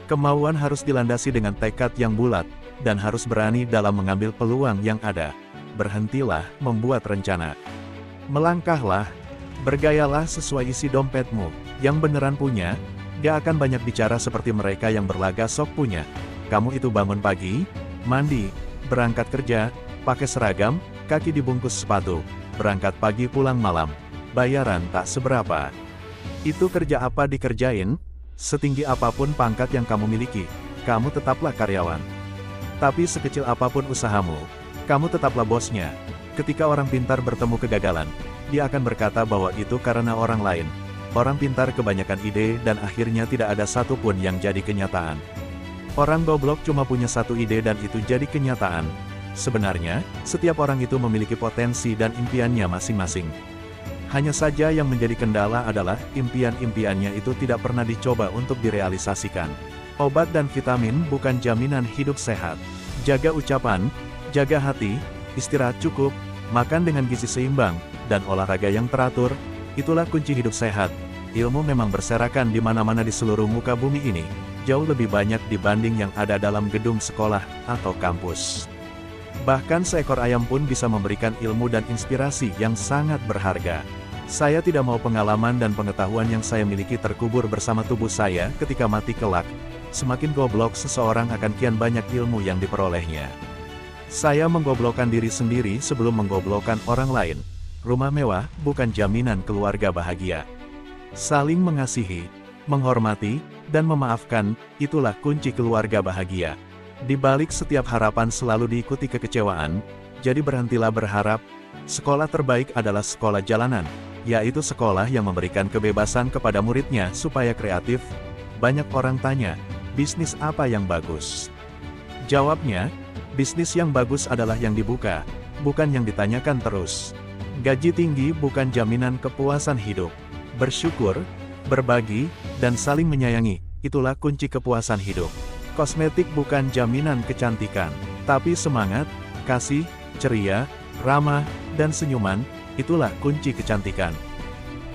Kemauan harus dilandasi dengan tekad yang bulat, dan harus berani dalam mengambil peluang yang ada. Berhentilah membuat rencana. Melangkahlah, bergayalah sesuai isi dompetmu. Yang beneran punya, gak akan banyak bicara seperti mereka yang berlagak sok punya. Kamu itu bangun pagi, mandi, berangkat kerja, pakai seragam, kaki dibungkus sepatu, berangkat pagi pulang malam. Bayaran tak seberapa. Itu kerja apa dikerjain, setinggi apapun pangkat yang kamu miliki, kamu tetaplah karyawan. Tapi sekecil apapun usahamu, kamu tetaplah bosnya. Ketika orang pintar bertemu kegagalan, dia akan berkata bahwa itu karena orang lain. Orang pintar kebanyakan ide dan akhirnya tidak ada satupun yang jadi kenyataan. Orang goblok cuma punya satu ide dan itu jadi kenyataan. Sebenarnya, setiap orang itu memiliki potensi dan impiannya masing-masing. Hanya saja yang menjadi kendala adalah, impian-impiannya itu tidak pernah dicoba untuk direalisasikan. Obat dan vitamin bukan jaminan hidup sehat. Jaga ucapan, jaga hati, istirahat cukup, makan dengan gizi seimbang, dan olahraga yang teratur, itulah kunci hidup sehat. Ilmu memang berserakan di mana-mana di seluruh muka bumi ini, jauh lebih banyak dibanding yang ada dalam gedung sekolah atau kampus. Bahkan seekor ayam pun bisa memberikan ilmu dan inspirasi yang sangat berharga. Saya tidak mau pengalaman dan pengetahuan yang saya miliki terkubur bersama tubuh saya ketika mati kelak. Semakin goblok seseorang akan kian banyak ilmu yang diperolehnya. Saya menggoblokkan diri sendiri sebelum menggoblokkan orang lain. Rumah mewah bukan jaminan keluarga bahagia. Saling mengasihi, menghormati, dan memaafkan, itulah kunci keluarga bahagia. Di balik setiap harapan selalu diikuti kekecewaan, jadi berhentilah berharap. Sekolah terbaik adalah sekolah jalanan, yaitu sekolah yang memberikan kebebasan kepada muridnya supaya kreatif. Banyak orang tanya, bisnis apa yang bagus? Jawabnya, bisnis yang bagus adalah yang dibuka, bukan yang ditanyakan terus. Gaji tinggi bukan jaminan kepuasan hidup. Bersyukur, berbagi, dan saling menyayangi, itulah kunci kepuasan hidup. Kosmetik bukan jaminan kecantikan, tapi semangat, kasih, ceria, ramah, dan senyuman, itulah kunci kecantikan.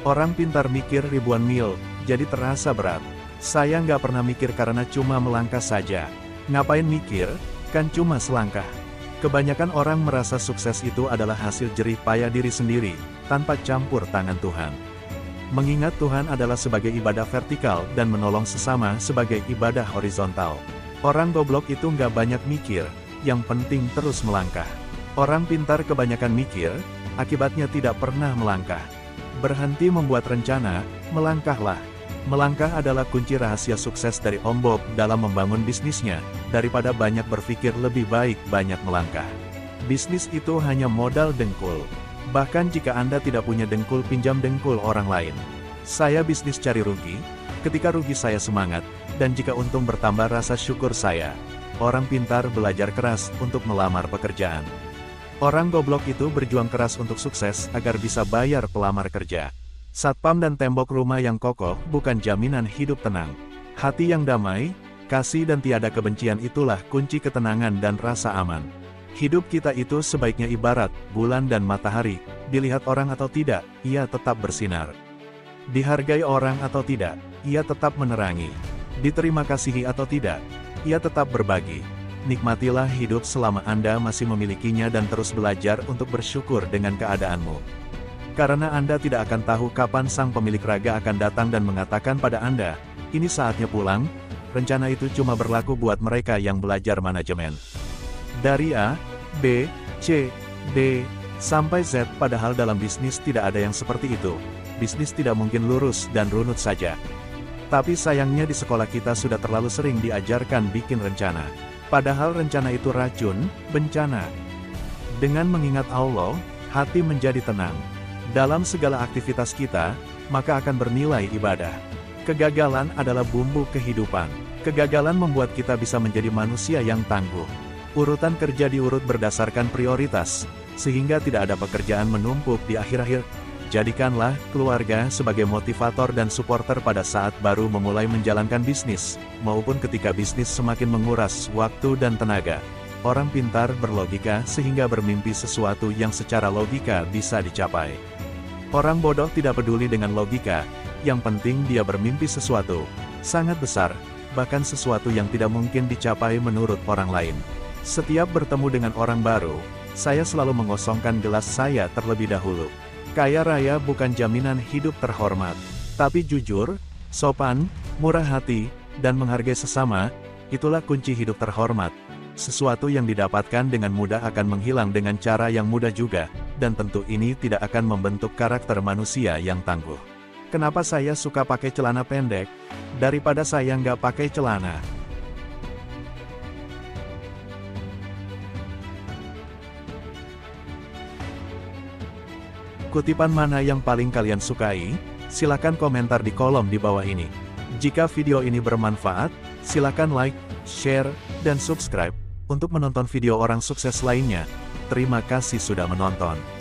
Orang pintar mikir ribuan mil, jadi terasa berat. Saya nggak pernah mikir karena cuma melangkah saja. Ngapain mikir, kan cuma selangkah. Kebanyakan orang merasa sukses itu adalah hasil jerih payah diri sendiri, tanpa campur tangan Tuhan. Mengingat Tuhan adalah sebagai ibadah vertikal dan menolong sesama sebagai ibadah horizontal. Orang goblok itu nggak banyak mikir, yang penting terus melangkah. Orang pintar kebanyakan mikir, akibatnya tidak pernah melangkah. Berhenti membuat rencana, melangkahlah. Melangkah adalah kunci rahasia sukses dari Om Bob dalam membangun bisnisnya. Daripada banyak berpikir, lebih baik banyak melangkah. Bisnis itu hanya modal dengkul. Bahkan jika Anda tidak punya dengkul, pinjam dengkul orang lain. Saya bisnis cari rugi, ketika rugi saya semangat, dan jika untung bertambah rasa syukur saya. Orang pintar belajar keras untuk melamar pekerjaan. Orang goblok itu berjuang keras untuk sukses agar bisa bayar pelamar kerja. Satpam dan tembok rumah yang kokoh bukan jaminan hidup tenang. Hati yang damai, kasih dan tiada kebencian itulah kunci ketenangan dan rasa aman. Hidup kita itu sebaiknya ibarat bulan dan matahari, dilihat orang atau tidak, ia tetap bersinar. Dihargai orang atau tidak, ia tetap menerangi. Diterima kasihi atau tidak, ia tetap berbagi. Nikmatilah hidup selama Anda masih memilikinya dan terus belajar untuk bersyukur dengan keadaanmu. Karena Anda tidak akan tahu kapan sang pemilik raga akan datang dan mengatakan pada Anda, ini saatnya pulang. Rencana itu cuma berlaku buat mereka yang belajar manajemen. Dari A, B, C, D, sampai Z, padahal dalam bisnis tidak ada yang seperti itu. Bisnis tidak mungkin lurus dan runut saja. Tapi sayangnya di sekolah kita sudah terlalu sering diajarkan bikin rencana. Padahal rencana itu racun, bencana. Dengan mengingat Allah, hati menjadi tenang. Dalam segala aktivitas kita, maka akan bernilai ibadah. Kegagalan adalah bumbu kehidupan. Kegagalan membuat kita bisa menjadi manusia yang tangguh. Urutan kerja diurut berdasarkan prioritas, sehingga tidak ada pekerjaan menumpuk di akhir-akhir. Jadikanlah keluarga sebagai motivator dan supporter pada saat baru memulai menjalankan bisnis, maupun ketika bisnis semakin menguras waktu dan tenaga. Orang pintar berlogika sehingga bermimpi sesuatu yang secara logika bisa dicapai. Orang bodoh tidak peduli dengan logika, yang penting dia bermimpi sesuatu sangat besar, bahkan sesuatu yang tidak mungkin dicapai menurut orang lain. Setiap bertemu dengan orang baru, saya selalu mengosongkan gelas saya terlebih dahulu. Kaya raya bukan jaminan hidup terhormat, tapi jujur, sopan, murah hati, dan menghargai sesama, itulah kunci hidup terhormat. Sesuatu yang didapatkan dengan mudah akan menghilang dengan cara yang mudah juga, dan tentu ini tidak akan membentuk karakter manusia yang tangguh. Kenapa saya suka pakai celana pendek, daripada saya nggak pakai celana? Kutipan mana yang paling kalian sukai? Silakan komentar di kolom di bawah ini. Jika video ini bermanfaat, silakan like, share, dan subscribe untuk menonton video orang sukses lainnya. Terima kasih sudah menonton.